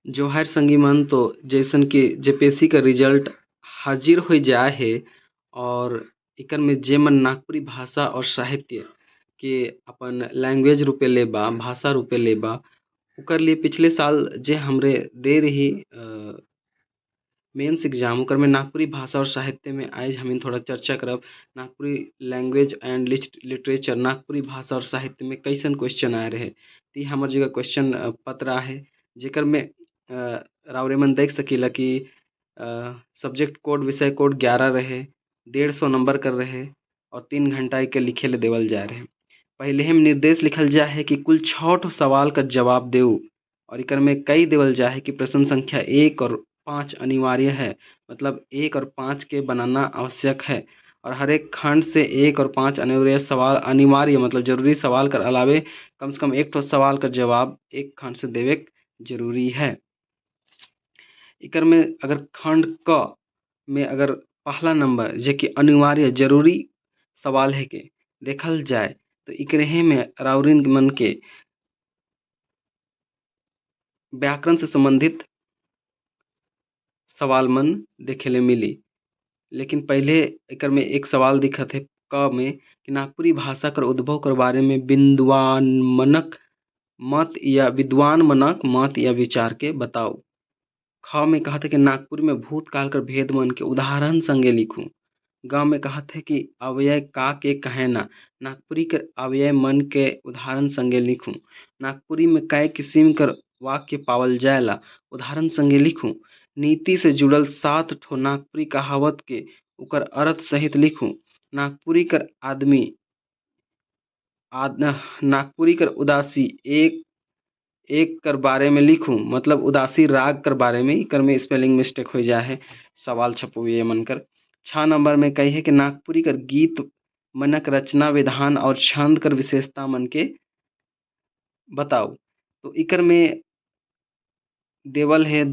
जोहार संगी मन तो जैसन कि जेपीएससी का रिजल्ट हाजिर हो जाए है और एकर में जे मन नागपुरी भाषा और साहित्य के अपन लैंग्वेज रूपे लेबा भाषा रूपे लेबा ओकर लिए पिछले साल जे हमरे दे रही मेंस एग्जाम ओकर में नागपुरी भाषा और साहित्य में आज हम थोड़ा चर्चा करब। Nagpuri language and literature Nagpuri भाषा और साहित्य में कैसन क्वेश्चन आए रहे ती हमर जगह क्वेश्चन पत्र आहे जेकर में रावरे मन देख सकीला कि सब्जेक्ट कोड विषय कोड 11 रहे 150 नंबर कर रहे और 3 घंटा के लिखे ले देवल जा रहे। पहले हम निर्देश लिखल जा है कि कुल 6 सवाल का जवाब देऊ और इकर में कई देवल जा है कि प्रश्न संख्या 1 और 5 अनिवार्य है, मतलब 1 और 5 के बनाना आवश्यक है और हर एक खंड से 1 और 5 अनिवार्य मतलब जरूरी सवाल कर अलावे कम से कम एक ठो सवाल का जवाब एक खंड से देवे जरूरी है। इकर में अगर खंड क में अगर पहला नंबर जे कि अनिवार्य जरूरी सवाल है के देखल जाए तो इकरे में राउरिन मन के व्याकरण से संबंधित सवाल मन देखे ले मिली। लेकिन पहले एकर में एक सवाल दिखत है क में कि नागपुरी भाषा कर उद्भव कर बारे में विद्वान मनक मत या विचार के बताओ। ख में कहत है कि नागपुरी में भूतकाल कर भेद मन के उदाहरण संगे लिखूं। ग में कहत है कि अव्यय का के कहना नागपुरी कर अव्यय मन के उदाहरण संगे लिखूं। नागपुरी में कई किस्म कर वाक्य पावल जाएला उदाहरण संगे लिखूं। नीति से जुड़ल 7 ठो नागपुरी कहावत के उकर अर्थ सहित लिखूं। नागपुरी कर नागपुरी कर उदासी एक कर बारे में लिखूं, मतलब उदासी राग कर बारे में इकर में स्पेलिंग मिस्टेक हो जा है सवाल छपो ये मन कर। 6 नंबर में कही है कि नागपुरी कर गीत मनक रचना विधान और छंद कर विशेषता मन के बताओ। तो इकर में देवल है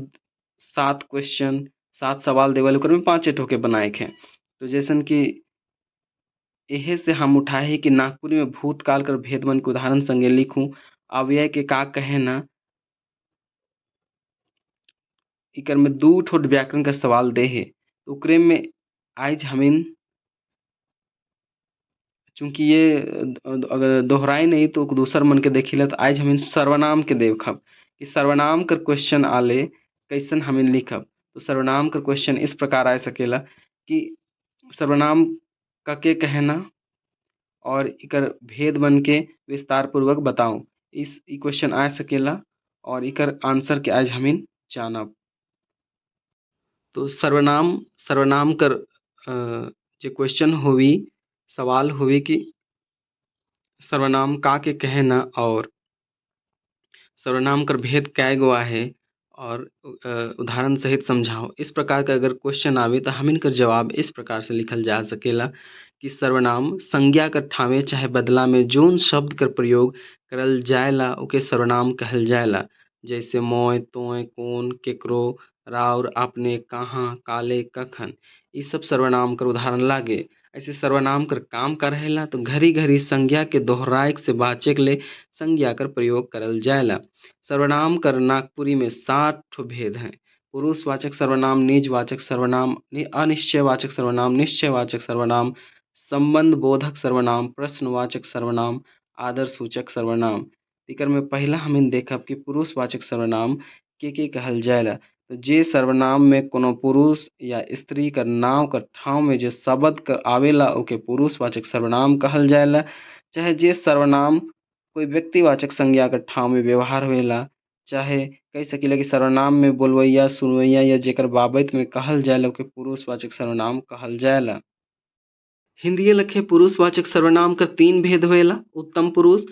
7 क्वेश्चन 7 सवाल देवल ओकर में 5 ठोके बनाए हैं। तो जैसन कि एहे से हम उठाए हैं कि नागपुरी में भूतकाल कर भेद मन के उदाहरण संगे लिखूं। अव्यय के का कहे ना इकर में 2 ठो व्याकरण का सवाल दे है तो ओकरे में आज हमिन चूंकि ये अगर दोहराए नहीं तो दूसर मन के देखिला तो आज हमिन सर्वनाम के देखब कि सर्वनाम कर क्वेश्चन आले कैसन हमिन लिखब। तो सर्वनाम कर क्वेश्चन इस प्रकार आ सकेला कि सर्वनाम का के कहना और इकर भेद बन के विस्तार पूर्वक बताओ। इस क्वेश्चन आ सकेला और इकर आंसर के आज हमिन जानब। तो सर्वनाम कर जो क्वेश्चन होवी सवाल होवी कि सर्वनाम का के कहना और सर्वनाम कर भेद कै गो आहे और उदाहरण सहित समझाओ। इस प्रकार का अगर क्वेश्चन आवे तो हम इनकर जवाब इस प्रकार से लिखल जा सकेला कि सर्वनाम संज्ञा कर ठावे चाहे बदला में जोन शब्द कर प्रयोग करल जाएला ओके सर्वनाम कहल जाएला। जैसे मोय तोय कौन केकरो राउर अपने कहाँ काले कखन ये सब सर्वनाम कर उदाहरण लागे। ऐसे सर्वनाम कर काम का रहेला तो घरी घरी संज्ञा के दोहराए से बाचे के लिए संज्ञा कर प्रयोग करल जाएला। सर्वनाम कर नागपुरी में 7 ठो भेद हैं। पुरुषवाचक सर्वनाम निजवाचक सर्वनाम अनिश्चयवाचक सर्वनाम निश्चयवाचक सर्वनाम संबंध बोधक सर्वनाम प्रश्नवाचक सर्वनाम आदरसूचक सर्वनाम। इकर में पहला हमें देखब कि पुरुषवाचक सर्वनाम के कहल जाएला। तो जे सर्वनाम में कोनो पुरुष या स्त्री कर नाम कर ठाव में जो शब्द कर आवेला ओके पुरुषवाचक सर्वनाम कहल जाएला। चाहे जे सर्वनाम कोई व्यक्तिवाचक संज्ञा कर ठाव में व्यवहार होएला चाहे कह सकीला कि सर्वनाम में बोलवैया सुनवैया या जेकर बाबत में कहल जाएला ओके पुरुषवाचक सर्वनाम कहल जाएला। हिंदी लखे पुरुषवाचक सर्वनाम कर 3 भेद होएला। उत्तम पुरुष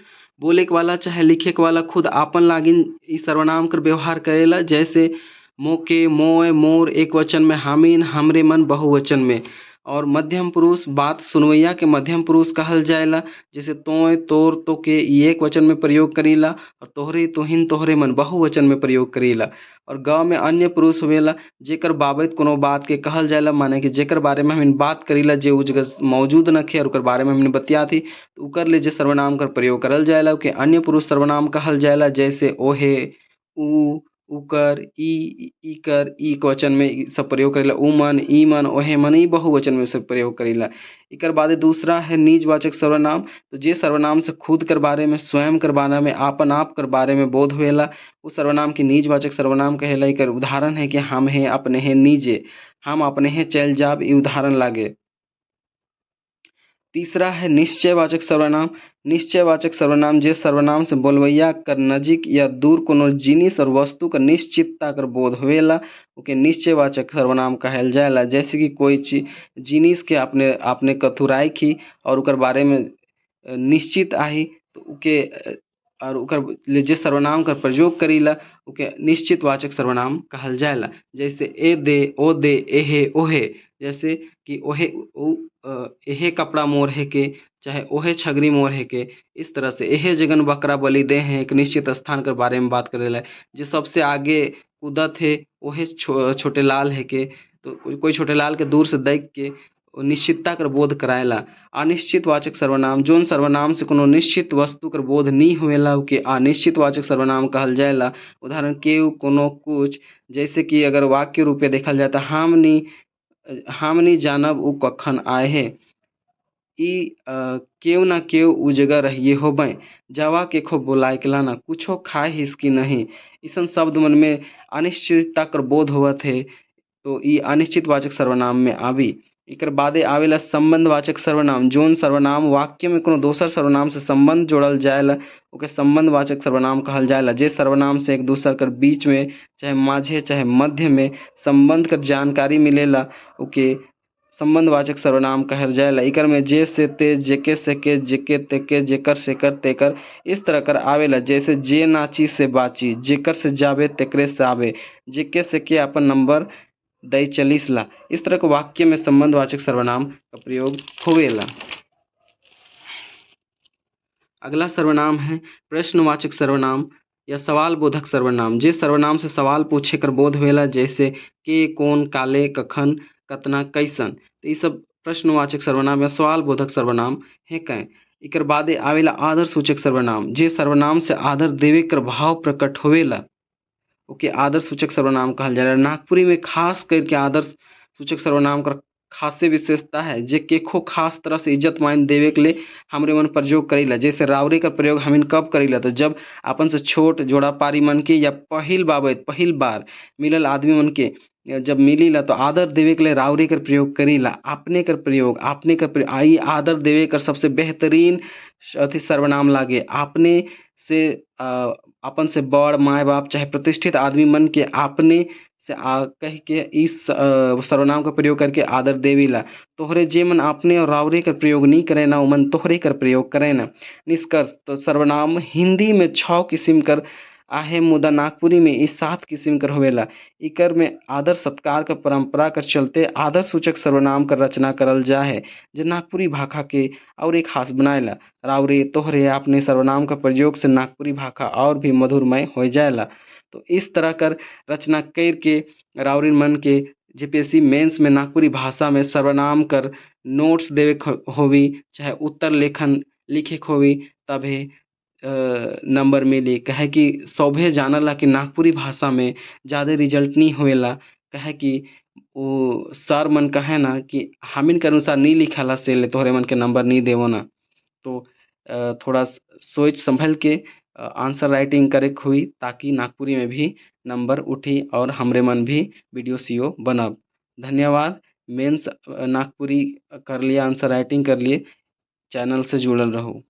बोले के वाला चाहे लिखे के वाला खुद आपन लागिन इस सर्वनाम कर व्यवहार करेला। जैसे मोके मोय मोर एक वचन में हामिन हमरे मन बहुवचन में। और मध्यम पुरुष बात सुनवैया के मध्यम पुरुष कहल जाएला। जैसे तोय तोर तोके ये एक वचन में प्रयोग करीला और तोहरे तोहिन तोहरे मन बहुवचन में प्रयोग करीला। और ग में अन्य पुरुष होवेला जेकर बाबत कोनो बात के कहल जाएला माने कि जेकर बारे में हम बात करीला जे उ जगह मौजूद नखे और ओकर बारे में हमने बतियाथी तो उकर ले जे सर्वनाम कर प्रयोग करल जाएला ओके अन्य पुरुष सर्वनाम कहल जाएला। जैसे ओहे उ उकर, इकर, इकवचन में इ सब प्रयोग करेला। उमन, ईमन, ओहेमन ई बहुवचन में सब प्रयोग करेला। एकर बादे दूसरा है निजवाचक सर्वनाम। तो जे सर्वनाम से खुद कर बारे में, स्वयं कर बारे में, आपन आप कर बारे में बोध होएला उ सर्वनाम के निजवाचक सर्वनाम कहेला। एकर उदाहरण है कि हम हैं, अपने हैं, निजे। हम अपने हैं चल जाब ई उदाहरण लागे। तीसरा है निश्चयवाचक सर्वनाम। निश्चयवाचक सर्वनाम जे सर्वनाम से बोलवैया कर नजीक या दूर कोनो जिनिस और वस्तु का निश्चितता कर बोध होवेला ओके निश्चयवाचक सर्वनाम कहल जाएला। जैसे कि कोई जिनिस के आपने आपने कथु राखी और ओकर बारे में निश्चित आही तो ओके और ओकर ले जे सर्वनाम कर प्रयोग करीला ओके निश्चितवाचक सर्वनाम कहल जाएला। जैसे ए दे, ओ दे, एहे, ओहे। जैसे कि ओहे एहे कपड़ा मोर है के, चाहे ओहे छगरी मोर है के। इस तरह से एहे जगन बकरा बलि दे हैं एक निश्चित स्थान के बारे में बात करेला। जो सबसे आगे कूदत है ओहे छोटे लाल है के। तो कोई छोटे लाल के दूर से देख के निश्चितता कर बोध कराएला। अनिश्चितवाचक सर्वनाम जोन सर्वनाम से कोनो निश्चित वस्तु कर बोध नहीं होवेला ओके अनिश्चितवाचक सर्वनाम कहल जाएला। उदाहरण केहू, कोनो, कुछ। जैसे कि अगर वाक्य रूपे देखल जाए तो हम नहीं जानब उ कखन आए है। केहू ना केहू उ जगह रहिए होबे। जावा के खो बोलाए के लाना कुछो खाए हिसकी नहीं। इसन शब्द मन में अनिश्चितता कर बोध होवत है तो ई अनिश्चितवाचक सर्वनाम में आवी। एकर बादे आवेला संबंधवाचक सर्वनाम। जोन सर्वनाम वाक्य में कोनो दोसर सर्वनाम से संबंध जोड़ल जाएला ओके संबंधवाचक सर्वनाम कहल जाएला। जे सर्वनाम से एक दूसर कर बीच में चाहे माझे चाहे मध्य में संबंध कर जानकारी मिलेला ओके संबंधवाचक सर्वनाम कहल जाएला। एकर में जे से ते, जेके से के, जेके तेके, जेकर से कर तेकर इस तरह कर आवेला। जैसे जे नाची से बाची, जेकर से जावे तेकरे से आवे, जेके से के अपन नंबर दई चलिस ला। इस तरह के वाक्य में संबंधवाचक सर्वनाम का प्रयोग होवेला। अगला सर्वनाम है प्रश्नवाचक सर्वनाम या सवाल बोधक सर्वनाम। जे सर्वनाम से सवाल पूछे कर बोध होवेला। जैसे के, कौन, काले, कखन, कतना, कैसन। तो ये सब प्रश्नवाचक सर्वनाम या सवाल बोधक सर्वनाम है कहें। एकर बादे आवेला आदर सूचक सर्वनाम। जे सर्वनाम से आदर देवे कर भाव प्रकट होवेला ओके आदर सूचक सर्वनाम कहल जाला। नागपुरी में खास करके आदर सूचक सर्वनाम कर खासे विशेषता है जे केखो खास तरह से इज्जत मान देवे के लिए हमरे मन प्रयोग करीला। जैसे रावरे का प्रयोग हमिन कब करीला तो जब अपन से छोट जोड़ा पारी मन के या पहिल बार मिलल आदमी मन के जब मिलीला तो आदर देवे के लिए रावरे कर प्रयोग करीला। आपने कर आई आदर देवे कर सबसे बेहतरीन अति सर्वनाम लागे। आपने से अपन से बड़ माए बाप चाहे प्रतिष्ठित आदमी मन के आपने से कह के इस सर्वनाम का प्रयोग करके आदर देवीला। तोहरे जे मन आपने और रावरे कर प्रयोग नहीं करे ना मन तोहरे कर प्रयोग करे ना। निष्कर्ष तो सर्वनाम हिंदी में 6 किस्म कर आहे मुदा नागपुरी में इस 7 किस्म कर होवेला। इकर में आदर सत्कार का परंपरा कर चलते आदर सूचक सर्वनाम कर रचना करल जा है जो नागपुरी भाषा के और एक खास बनाएला। रावरे, तोहरे, आपने सर्वनाम का प्रयोग से नागपुरी भाषा और भी मधुरमय हो जाएला। तो इस तरह कर रचना करके रावरी मन के जेपीएससी मेंस में नागपुरी भाषा में सर्वनाम कर नोट्स देवे होवी चाहे उत्तर लेखन लिखे होवी तभे नंबर मिली। कहे कि सौभे जानला कि नागपुरी भाषा में ज़्यादा रिजल्ट नहीं होएला। कहे कि वो सर मन कहे ना कि हामिन के अनुसार नहीं लिखाला से ले तोहरे मन के नंबर नहीं देवो ना। तो थोड़ा सोच संभल के आंसर राइटिंग करे हुई ताकि नागपुरी में भी नंबर उठी और हमरे मन भी वीडियो सीओ बनब। धन्यवाद। मेंस नागपुरी कर लिए, आंसर राइटिंग कर लिए, चैनल से जुड़ल रहो।